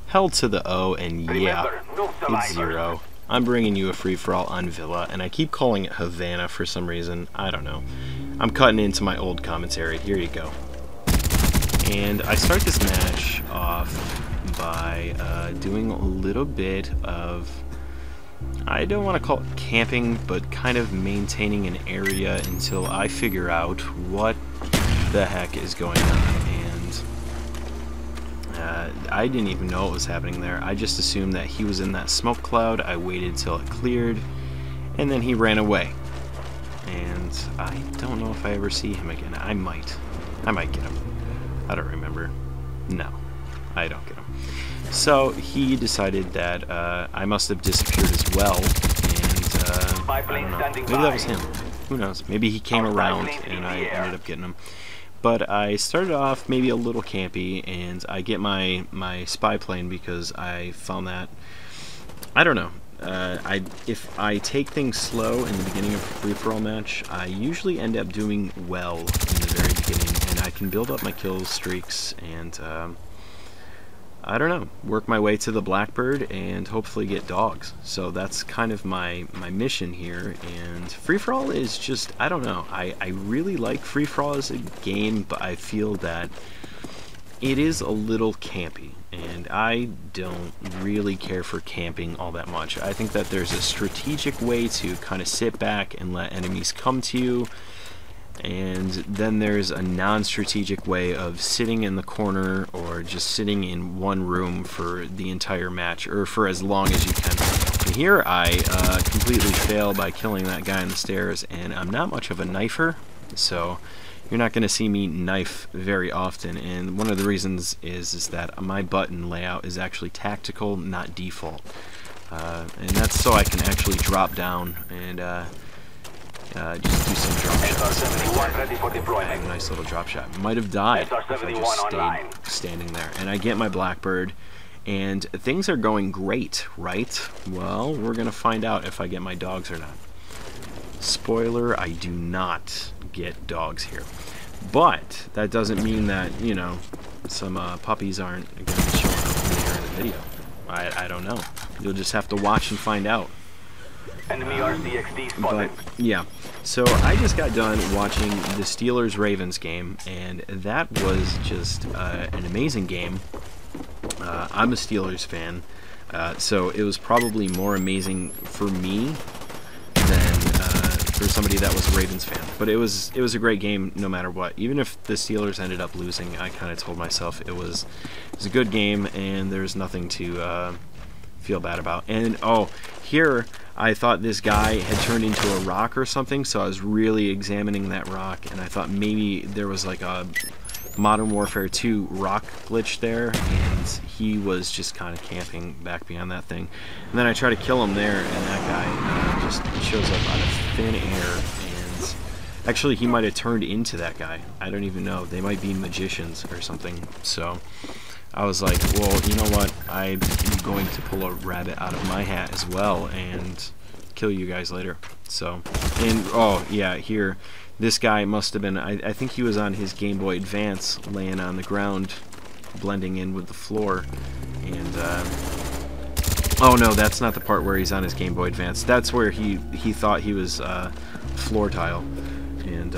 held to the O, and yeah, it's 0. I'm bringing you a free-for-all on Villa, and I keep calling it Havana for some reason. I don't know. I'm cutting into my old commentary. Here you go. And I start this match off by doing a little bit of, I don't want to call it camping, but kind of maintaining an area until I figure out what the heck is going on. I didn't even know what was happening there. I just assumed that he was in that smoke cloud. I waited till it cleared, and then he ran away. And I don't know if I ever see him again. I might get him. I don't remember. No, I don't get him. So he decided that I must have disappeared as well, and I don't know. Maybe that was him. Who knows? Maybe he came around and I ended up getting him. But I started off maybe a little campy, and I get my spy plane because I found that, I don't know, if I take things slow in the beginning of a free-for-all match, I usually end up doing well in the very beginning, and I can build up my kill streaks and, I don't know, work my way to the Blackbird and hopefully get dogs. So that's kind of my mission here, and free-for-all is just, I don't know, I really like free-for-all as a game, but I feel that it is a little campy, and I don't really care for camping all that much. I think that there's a strategic way to kind of sit back and let enemies come to you, and then there's a non-strategic way of sitting in the corner or just sitting in one room for the entire match, or for as long as you can. And here I completely fail by killing that guy on the stairs, and I'm not much of a knifer, so you're not going to see me knife very often, and one of the reasons is that my button layout is actually tactical, not default. And that's so I can actually drop down and just do some drop shots. A nice little drop shot. Might have died if I just stayed standing there. And I get my Blackbird, and things are going great, right? Well, we're going to find out if I get my dogs or not. Spoiler, I do not get dogs here. But that doesn't mean that, you know, some puppies aren't going to be showing up later in the video. I don't know. You'll just have to watch and find out. But yeah, so I just got done watching the Steelers-Ravens game, and that was just an amazing game. I'm a Steelers fan, so it was probably more amazing for me than for somebody that was a Ravens fan. But it was a great game no matter what. Even if the Steelers ended up losing, I kind of told myself it was a good game, and there's nothing to feel bad about. And oh, here I thought this guy had turned into a rock or something, so I was really examining that rock, and I thought maybe there was like a Modern Warfare 2 rock glitch there, and he was just kind of camping back behind that thing. And then I try to kill him there, and that guy just shows up out of thin air, and actually he might have turned into that guy. I don't even know. They might be magicians or something. So I was like, well, you know what? I'm going to pull a rabbit out of my hat as well and kill you guys later. So, and oh yeah, here, this guy must have been, I think he was on his Game Boy Advance, laying on the ground, blending in with the floor. And oh no, that's not the part where he's on his Game Boy Advance. That's where he thought he was floor tile, and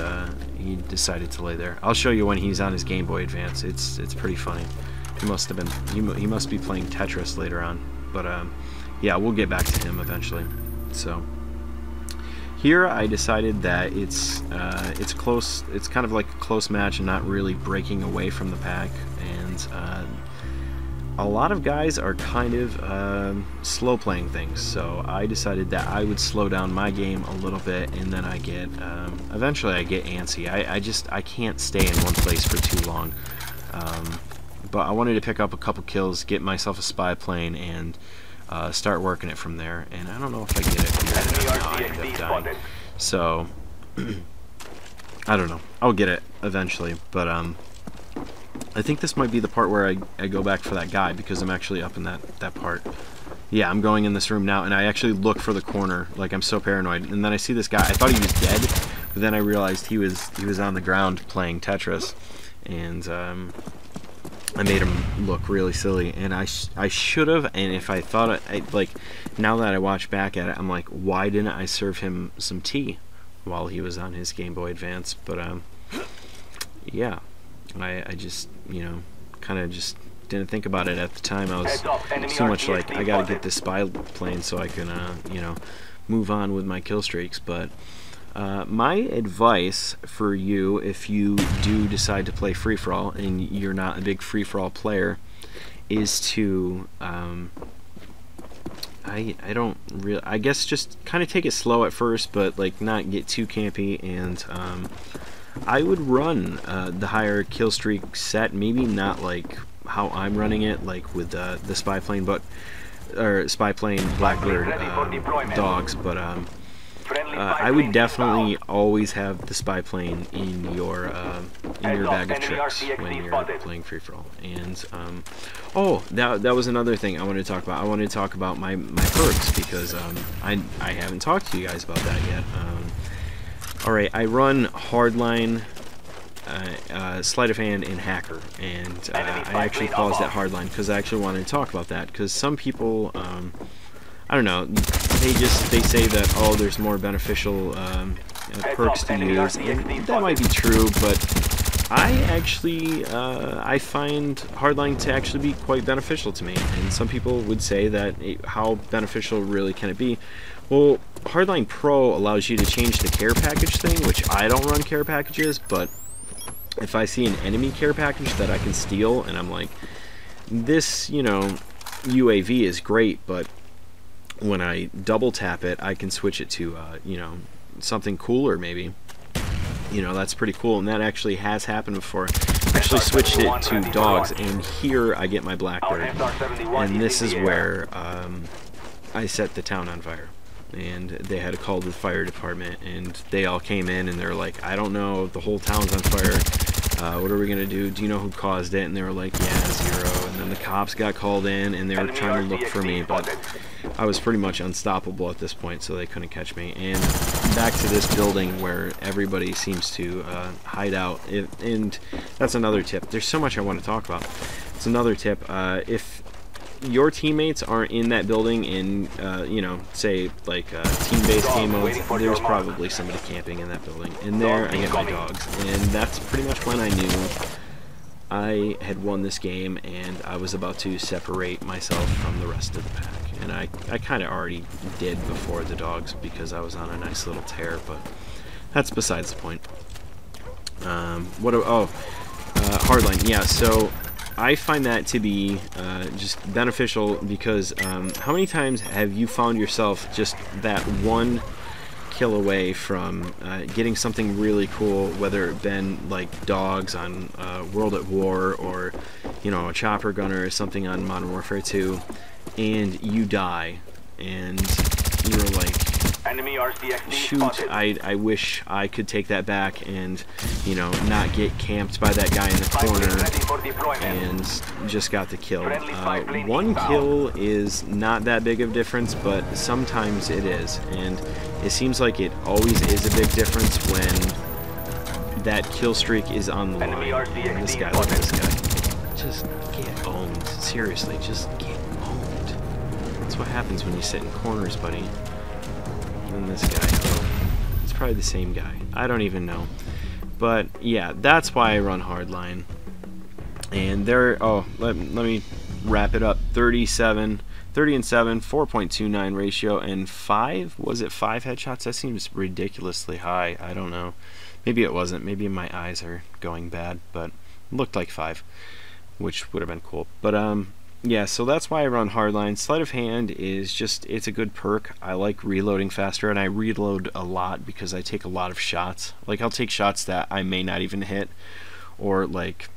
he decided to lay there. I'll show you when he's on his Game Boy Advance. It's pretty funny. He must have been, he must be playing Tetris later on. But yeah, we'll get back to him eventually. So here I decided that it's close. It's kind of like a close match and not really breaking away from the pack. And a lot of guys are kind of slow playing things. So I decided that I would slow down my game a little bit, and then I get eventually I get antsy. I can't stay in one place for too long. But I wanted to pick up a couple kills, get myself a spy plane, and start working it from there. And I don't know if I get it here. I end up dying. So I don't know. I'll get it eventually. But I think this might be the part where I go back for that guy, because I'm actually up in that part. Yeah, I'm going in this room now, and I actually look for the corner. Like, I'm so paranoid. And then I see this guy. I thought he was dead, but then I realized he was on the ground playing Tetris. And I made him look really silly, and I should have. And if I thought like now that I watch back at it, I'm like, why didn't I serve him some tea while he was on his Game Boy Advance? But yeah, I just kind of just didn't think about it at the time. I was so much like, I gotta get this spy plane so I can move on with my kill streaks. But my advice for you, if you do decide to play free-for-all and you're not a big free-for-all player, is to I guess just kind of take it slow at first, but like not get too campy. And I would run the higher kill streak set, maybe not like how I'm running it, like with the spy plane, or spy plane Blackbird dogs, but I would definitely always have the spy plane in your bag of tricks when you're playing free for all. And oh, that was another thing I wanted to talk about. I wanted to talk about my perks, because I haven't talked to you guys about that yet. All right, I run Hardline, Sleight of Hand, and Hacker, and I actually paused at Hardline because I actually wanted to talk about that, because some people, I don't know, they say that, oh, there's more beneficial perks to use, and that might be true, but I actually I find Hardline to actually be quite beneficial to me. And some people would say that how beneficial really can it be? Well, Hardline Pro allows you to change the care package thing, which I don't run care packages, but if I see an enemy care package that I can steal, and I'm like, this, UAV is great, but when I double tap it, I can switch it to, something cooler maybe. That's pretty cool, and that actually has happened before. I actually switched it to dogs, and here I get my Blackbird. And this is where I set the town on fire. And they had to call the fire department, and they all came in, and they're like, I don't know, the whole town's on fire. What are we gonna do? Do you know who caused it? And they were like, yeah, Zero. And then the cops got called in, and they were trying to look for me, but I was pretty much unstoppable at this point, so they couldn't catch me. And back to this building where everybody seems to hide out. And that's another tip. There's so much I want to talk about. It's another tip. If your teammates aren't in that building in, say, like team-based game mode, there's probably somebody camping in that building. And there I get my dogs. And that's pretty much when I knew I had won this game, and I was about to separate myself from the rest of the pack. And I kind of already did before the dogs, because I was on a nice little tear, but that's besides the point. Hardline, yeah, so I find that to be just beneficial, because how many times have you found yourself just that one kill away from getting something really cool, whether it been like dogs on World at War, or a chopper gunner or something on Modern Warfare 2, and you die, and you're like, shoot, I wish I could take that back and not get camped by that guy in the corner, and just got the kill. One kill is not that big of a difference, but sometimes it is, and it seems like it always is a big difference when that kill streak is on the line. And this guy, look at this guy, just get owned. Seriously, just get owned. That's what happens when you sit in corners, buddy. And this guy, it's probably the same guy. I don't even know. But yeah, that's why I run Hardline. And let me wrap it up. 30 and 7, 4.29 ratio, and 5 headshots? That seems ridiculously high. I don't know. Maybe it wasn't. Maybe my eyes are going bad, but it looked like 5, which would have been cool. But yeah, so that's why I run Hardline. Sleight of Hand is just, it's a good perk. I like reloading faster, and I reload a lot because I take a lot of shots. Like, I'll take shots that I may not even hit, or like,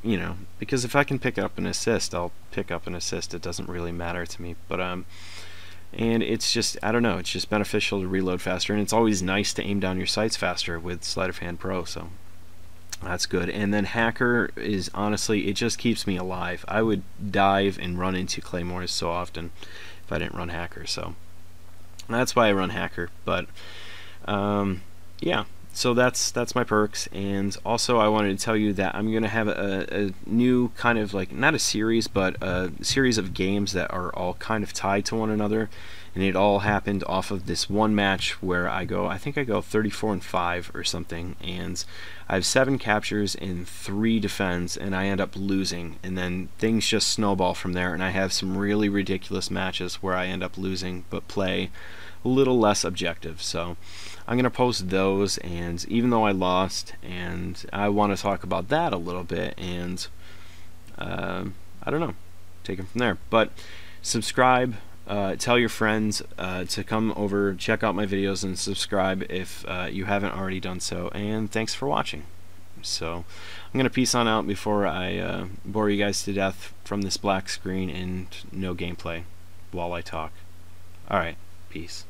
because if I can pick up an assist, I'll pick up an assist. It doesn't really matter to me. But and it's just, I don't know, it's just beneficial to reload faster, and it's always nice to aim down your sights faster with Sleight of Hand Pro, so that's good. And then Hacker is, honestly, it just keeps me alive. I would dive and run into claymores so often if I didn't run Hacker, so that's why I run Hacker. But yeah, So that's my perks, and also I wanted to tell you that I'm gonna have a new kind of, like, not a series, but a series of games that are all kind of tied to one another, and it all happened off of this one match where I think I go 34-5 or something, and I have 7 captures and 3 defends, and I end up losing, and then things just snowball from there, and I have some really ridiculous matches where I end up losing but play a little less objective. So I'm going to post those, and even though I lost, and I want to talk about that a little bit, and I don't know, take it from there. But subscribe, tell your friends to come over, check out my videos, and subscribe if you haven't already done so, and thanks for watching. So I'm going to peace on out before I bore you guys to death from this black screen and no gameplay while I talk. Alright, peace.